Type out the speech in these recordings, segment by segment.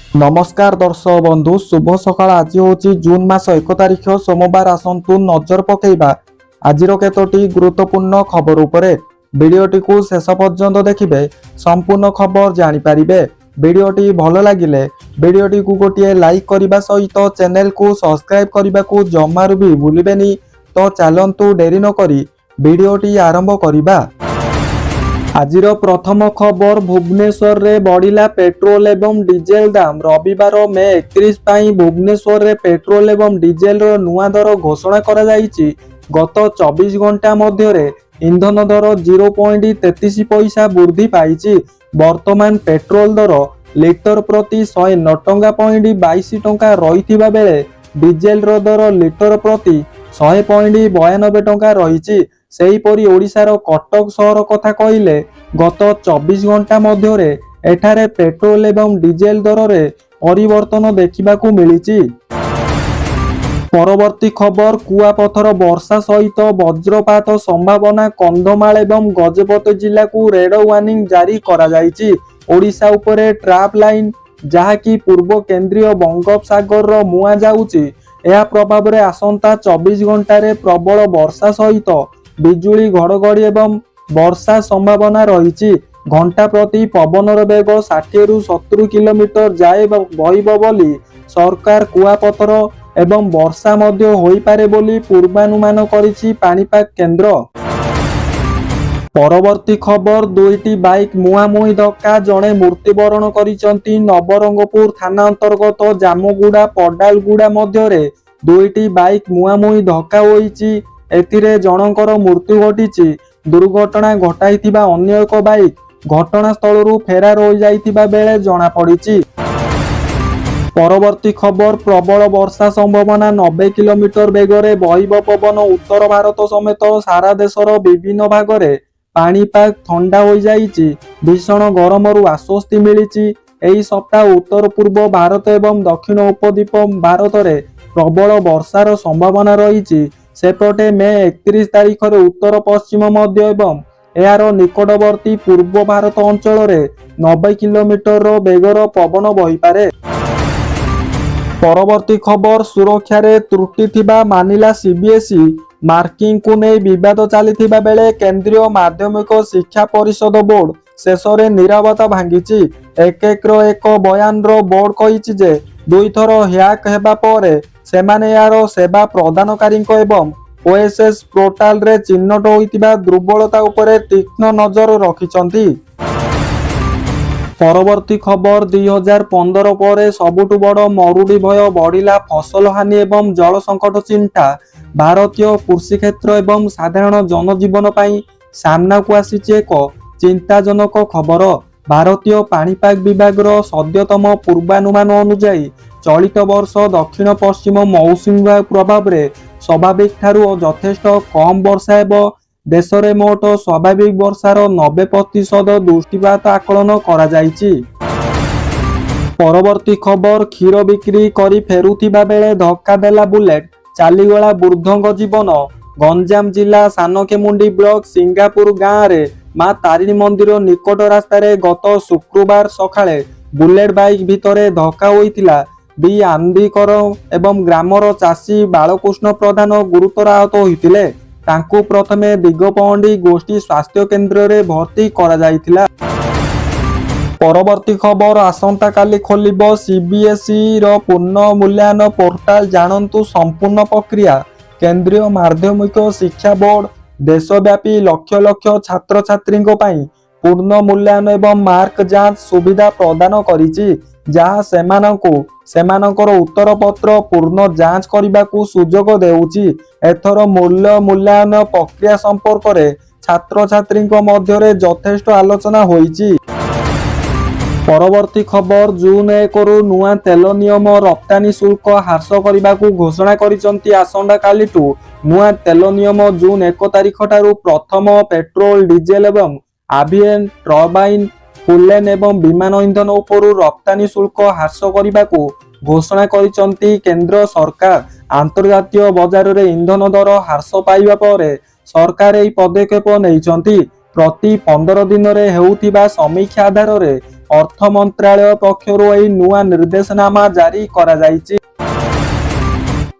नमस्कार दर्शक बंधु शुभ सकाळ। आज हूँ जून मास 1 तारिख सोमवार। आसतु नजर पकेइबा आजिर केतोटी गुरुत्वपूर्ण खबर उपरे। वीडियोटी को शेष पर्यंत देखिबे संपूर्ण खबर जानि पारिबे। वीडियोटी भल लागिले वीडियोटी को गोटे लाइक करने सहित चैनल को सब्सक्राइब करने को जमारू भी भूलिबेनी। तो चलंतु डेरी न करी वीडियोटी आरंभ करिबा। आजिर प्रथम खबर भुवनेश्वर रे बढ़िला पेट्रोल एवं डीजेल दाम। रविवार मे 31 पाई भुवनेश्वर रे पेट्रोल एवं डीजेल रो नुआ दर घोषणा करा जाईची। गत 24 घंटा मध्य रे इंधन दर 0.33 पैसा वृद्धि पाईची। वर्तमान पेट्रोल दर लिटर प्रति 109 टंका 22 टंका रहिथिबा बेले डीजेल रो दर लिटर प्रति 100.92 टंका रहिची। सेहीपरि ओडिशार कटक सहर कथा कहिले गत 24 घंटा मध्य एठारे पेट्रोल एवं डीजेल दर रे परिवर्तन देखिबाकू मिलिची। परवर्ती खबर कुआपथर वर्षा सहित वज्रपात संभावना। कंधमाल एवं गजपति जिला को रेड वार्निंग जारी करा जायछि। ओडिशा उपरे ट्रैप लाइन जहाँकि पूर्व केंद्रीय बंगोपसागर रो मुआ जाउछि। यह प्रभाव रे आसंता 24 घंटा रे प्रबल वर्षा सहित बिजुली घड़घड़ी एवं वर्षा संभावना रही। घंटा प्रति पवनर बेग 60 रु 70 किलोमीटर जाए बहिब बोली सरकार कुआपथर एवं वर्षा मध्य होई पारे बोली पूर्वानुमान करिछि पाणीपाग केंद्र। परवर्ती खबर दुईटी बाइक मुहांमुही धक्का जड़े मृत्युवरण करिसंती। नवरंगपुर थाना अंतर्गत जामगुड़ा पडालगुड़ा मध्य दुईटी बाइक मुहांमुही धक्का होईछि। एथिरे जनकर मृत्यु घटिछि। दुर्घटना घटाइथिबा अन्य एक बाइक घटनास्थलरू फेरार हो जाइथिबा बेले जणा पड़िछि। परवर्ती खबर प्रबल वर्षा संभावना। 90 किलोमीटर बेगरे बहिब पवन। उत्तर भारत समेत सारा देशर विभिन्न भागरे पाणीपाग ठंडा हो जाइछि। भीषण गरमरू आश्वस्ति मिलिछि। एही सप्ताह उत्तर पूर्व भारत एवं दक्षिण उपद्वीप भारत में प्रबल वर्षार संभावना रही। सेपटे मे 31 तारिख रे उत्तर पश्चिम मध्य एवं यार निकटवर्ती पूर्व भारत अंचल रे 90 किलोमीटर बेगर पवन बहिपारे। परवर्ती खबर सुरक्षा रे त्रुटि थिबा मानिला सीबीएसई। मार्किंग को नहीं विवाद चली बेले केंद्रीय माध्यमिक शिक्षा परिषद बोर्ड शेष रे निरापत्ता भांगी। एक बयान रो बोर्ड कहिछि जे दुई थर हैक हेबा परे सेमाने यार सेवा प्रदानकारी एवं ओएसएस पोर्टाल रे चिन्हट होइतिबा दुर्बलता उपरे तीक्ष्ण नजर रखिछंती। परवर्ती खबर 2015 पर सबुठु बड़ मरुड़ी भय बढ़िला। फसल हानि एवं जल संकट चिंता भारतीय कृषि क्षेत्र एवं साधारण जनजीवन पाई सामना को आसीछि एक चिंताजनक खबर। भारतीय पाणीपाग विभाग सद्यतम पूर्वानुमान अनुसार चलित वर्ष दक्षिण पश्चिम मौसुमी वायु प्रभाव रे स्वाभाविक ठारू यथेष्ट कम वर्षा एवं देश में मोट स्वाभाविक वर्षार 90% दृष्टिपात आकलन करा जायछि। परवर्ती खबर क्षीर बिक्री करी फेरुथिबा बेले धक्का देला बुलेट चालीगला वृद्धंग जीवन। गंजाम जिला सानकेमुंडी ब्लॉक सिंगापुर गाँव रे मां तारिणी मंदिर निकट रास्तार गत शुक्रवार सकाळे बुलेट बाइक भितरे धक्का होइतिला। बी आंदीकर एवं ग्रामर चाषी बालकृष्ण प्रधान गुरुतर आहत होइतिले। तांकु प्रथमे दिगपहंडी गोष्ठी स्वास्थ्य केंद्र रे भर्ती करा जाइतिला। परवर्ती खबर आसंता काली खोलिबो सीबीएसई रो पूर्ण मूल्यांकन पोर्टाल। जानन्तु संपूर्ण प्रक्रिया। केंद्रीय माध्यमिक शिक्षा बोर्ड देशव्यापी लक्ष लक्ष छात्र छात्री पूर्ण मूल्यांकन एवं मार्क जांच सुविधा प्रदान करिछि। जहाँ सेमानकर उत्तर पत्र पूर्ण जांच करने सुजोग देउछि। एथर मूल्य मूल्यांकन प्रक्रिया संपर्क में छात्र छात्री मध्य यथेष्ट आलोचना होइछि। परवर्ती खबर जून 1 रु नुआ तेल नियम रप्तानी शुल्क ह्रास करने को घोषणा करिसंती। आसंता कालीटू नुआ तेल नियम जून 1 तारिख ठारू प्रथम पेट्रोल डीजेल एवं आविएन टर्बाइन फुललेन एवं विमान इंधन उपरू रप्तानी शुल्क ह्रास करने को घोषणा करिसंती केंद्र सरकार। अंतर्जातीय बजार रे इंधन दर ह्रास पाइबा परे सरकार एही पदक्षेप नेइछंती। प्रति 15 दिन रे हेउथिबा समीक्षा आधार रे अर्थ मंत्रालय पक्षरु एही नुआ निर्देशनामा जारी करा जायछि।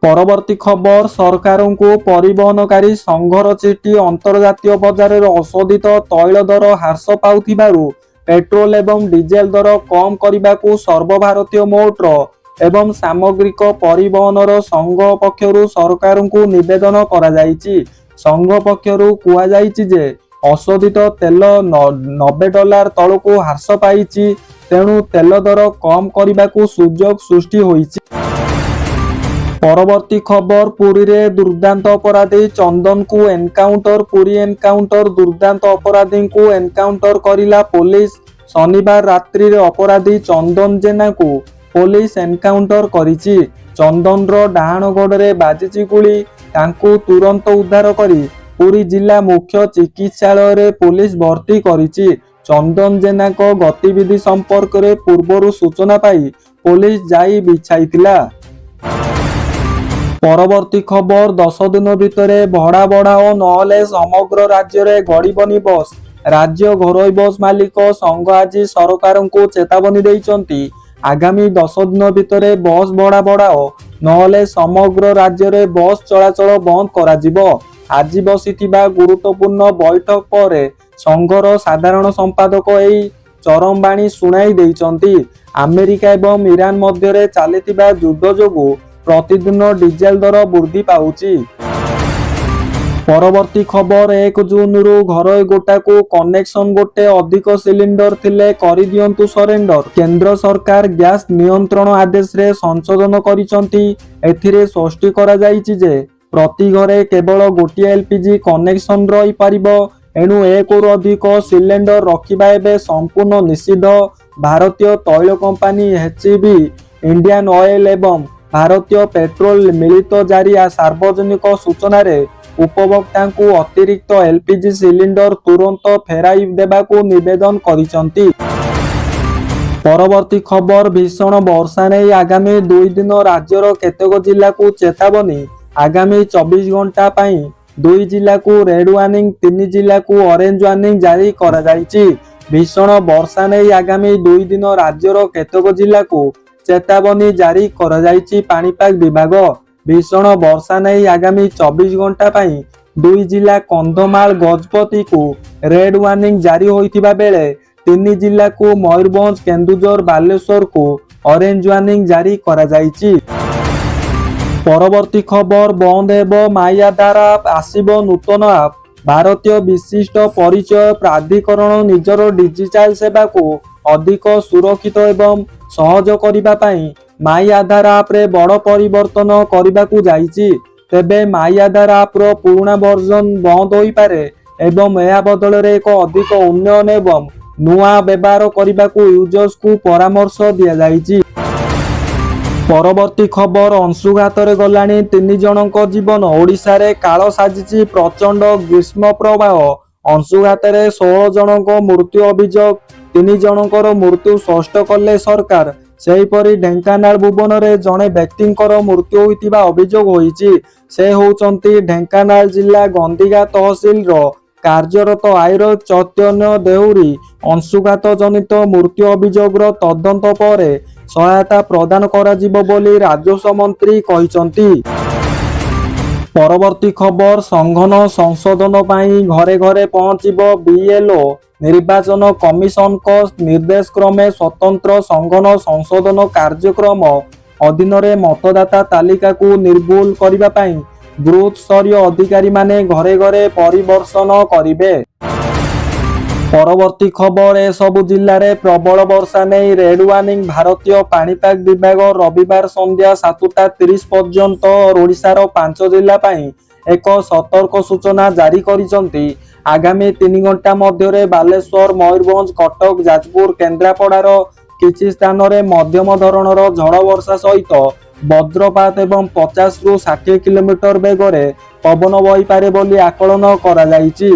परवर्ती खबर सरकारଙ୍କୁ परिवहनकारी संघर चिठी अंतर्जातीय बजार रे अशोधित तैल दर ह्रास पाउथिबारु पेट्रोल एवं डीजेल दर कम करने सर्वभारतीय मोटर एवं सामग्रिक परिवहनर संघ पक्षरु सरकारଙ୍କୁ निवेदन करा जायछि। संघ पक्षरु कुहा जायछि जे अशोधित तेल $90 तलकू ह्रास पाइछि, तेणु तेल दर कम करने सुजोग सृष्टि होइछि। परवर्ती खबर पुरी रे दुर्दांत अपराधी चंदन को एनकाउंटर। पुरी एनकाउंटर दुर्दांत अपराधी को एनकाउंटर करिला पुलिस। शनिवार रात्रि रे अपराधी चंदन जेना को पुलिस एनकाउंटर करिछि। चंदन रो डाहाण गोड़े बाजिछि गुली। तांकू तुरंत उद्धार करी पुरी जिला मुख्य चिकित्सालय रे पुलिस भर्ती करिछि। चंदन जेना को गतिविधि संपर्क रे पूर्वरु सूचना पाई पुलिस जाई बिछाइतिला। परवर्ती खबर 10 दिन भितर भड़ा बढ़ाओ नहले समग्र राज्य रे गड़बनी बस। राज्य घरोई बस मालिक संघ आज सरकार को चेतावनी देइचंती। आगामी 10 दिन भितर बस भड़ा बढ़ाओ नहले समग्र राज्य रे बस चलाचल बंद करा जिवो। आज बसिथिबा गुरुत्वपूर्ण बैठक पर संघर साधारण संपादक एही चरम बाणी सुनाई देइचंती। अमेरिका एवं ईरान मध्य रे चलिथिबा युद्ध जोगु प्रतिदिन डीजेल दर वृद्धि पाउछि। परवर्ती खबर 1 जून रु घरोई गोटा को कनेक्शन गोटे अधिक सिलिंडर थिले करि दियंतु सरेंडर। केंद्र सरकार गैस नियंत्रण आदेश रे संशोधन करिसंती। एथिरे स्पष्टी करा जायछि जे प्रति घरे केवल गोटे एलपीजी कनेक्शन रही पारिबो। एणु 1 रु अधिक सिलिंडर रखिबा एबे संपूर्ण निषिद्ध। भारतीय तैल कंपनी एचईबी, इंडियन ऑयल एवं भारतीय पेट्रोल मिलित जारी सार्वजनिक सूचना रे उपभोक्ता को अतिरिक्त एलपीजी सिलिंडर तुरंत फेराई देबाकू निवेदन करिसंती। परवर्ती खबर भीषण वर्षा नहीं आगामी 2 दिन राज्यर केतेक जिला को चेतावनी। आगामी 24 घंटा पाई 2 जिला को रेड वार्निंग, 3 जिला को ऑरेंज वार्निंग जारी करा जायछि। भीषण वर्षा नहीं आगामी 2 दिन राज्यर केतेक जिला को चेतावनी जारी करा जायछि। पाणीपाग विभाग भीषण वर्षा नहीं आगामी 24 घंटा पाई 2 जिला कंधमाल, गजपति को रेड वार्निंग जारी होइथिबा बेले 3 जिला को मयूरभंज, केन्दुझर, बालेश्वर को ऑरेंज वार्निंग जारी करा जायछि। परवर्ती खबर बंद हेबो माई आधार आप, आसीबो नूतन आप। भारतीय विशिष्ट परिचय प्राधिकरण निजर डिजिटाल सेवा को अधिक सुरक्षित एवं सहज करिबा पई माई आधार आप रे बड़ परिवर्तन करिबाकू जाइछि। तेबे माई आधार आप रो पुराना वर्जन बंद होई पारे एवं एहा बदल रे एक अधिक उन्नयन एवं नुआ व्यवहार करिबाकू यूजर्स को परामर्श दिया जाइछि। परवर्ती खबर अंशुघात रे गलानी 3 जनक जीवन। ओडिशा रे काल साजिछि प्रचंड ग्रीष्म प्रवाह। अंशुघात रे 16 जनक मृत्यु अभियोग। 3 जनकर मृत्यु स्पष्ट कले सरकार। सेहीपरि ढेंकानाल भुवन रे जणे व्यक्तिंकर मृत्यु होइतिबा अभियोग होइछि। से होउचंती ढेंकानाल जिला गंदिगा तहसील रो कार्यरत आईर चैतन्य देहुरी। अंशुघात जनित मृत्यु अभियोग रो तदंत परे सहायता प्रदान करा जिवो बोली राजस्व मंत्री कहिसंती। परवर्ती खबर संघन संशोधन पाई घरे घरे पहुंचीबो बीएलओ। निर्वाचन कमिशन को निर्देश क्रमे स्वतंत्र संघन संशोधन कार्यक्रम अधीन रे मतदाता तालिका को निर्भुल करिबा पाई बूथ स्तरीय अधिकारी माने घरे घरे परिदर्शन करिवे। परवर्ती खबर ए सबु जिल्ला रे प्रबल वर्षा नहीं रेड वार्निंग। भारतीय पाणीपाग विभाग रविवार संध्या 7:30 पर्यंत ओडिशार 5 जिल्ला पाई एक सतर्क सूचना जारी करिसंती। आगामी 3 घंटा मध्य बालेश्वर, मयूरभंज, कटक, जाजपुर, केन्द्रापड़ार किछि स्थान रे मध्यम धरणर झड़ वर्षा सहित वज्रपात एवं 50 रु 60 किलोमीटर बेगरे पवन बही पारे बोली आकलन करा जायछि।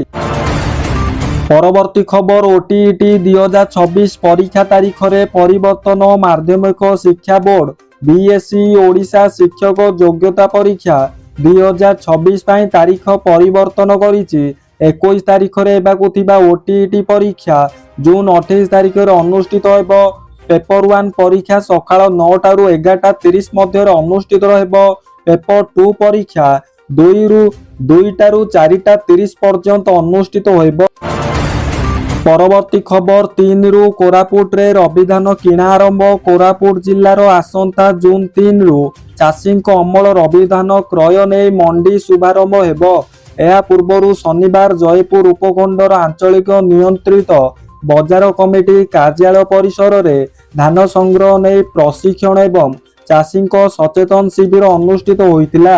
परवर्ती खबर ओटीईटी 2026 परीक्षा तारीख रे परिवर्तन। माध्यमिक शिक्षा बोर्ड बीएसई ओडिशा शिक्षक योग्यता परीक्षा 2026 तारीख परिवर्तन करिछि। 21 ତାରିଖରେ ହେବାକୁ ଥିବା OTET ପରୀକ୍ଷା ଜୁନ୍ 28 ତାରିଖରେ ଅନୁଷ୍ଠିତ ହେବ। ପେପର 1 ପରୀକ୍ଷା ସକାଳ 9ଟାରୁ 11:30 ମଧ୍ୟରେ ଅନୁଷ୍ଠିତ ହେବ। ପେପର 2 ପରୀକ୍ଷା 2ଟାରୁ 4:30 ପର୍ଯ୍ୟନ୍ତ ଅନୁଷ୍ଠିତ ହେବ। ପରବର୍ତ୍ତୀ ଖବର 3ରୁ କୋରାପୁଟରେ ରବିଧାନ କିଣା ଆରମ୍ଭ। କୋରାପୁଟ ଜିଲ୍ଲାର ଆସନ୍ତା ଜୁନ୍ 3ରୁ ଚାଷୀଙ୍କ ଅମଳ ରବିଧାନ କ୍ରୟ ନେଇ ମଣ୍ଡି ଶୁଭାରମ୍ଭ ହେବ। ଏହା ପୂର୍ବରୁ ଶନିବାର ଜୟପୁର ଉପଖଣ୍ଡର ଆଞ୍ଚଳିକ ନିୟନ୍ତ୍ରିତ ବଜାର କମିଟି କାର୍ଯ୍ୟାଳୟ ପରିସରରେ ଧାନ ସଂଗ୍ରହ ନେଇ ପ୍ରଶିକ୍ଷଣ ଏବଂ ଚାଷୀଙ୍କ ସଚେତନ ଶିବିର ଅନୁଷ୍ଠିତ ହୋଇଥିଲା।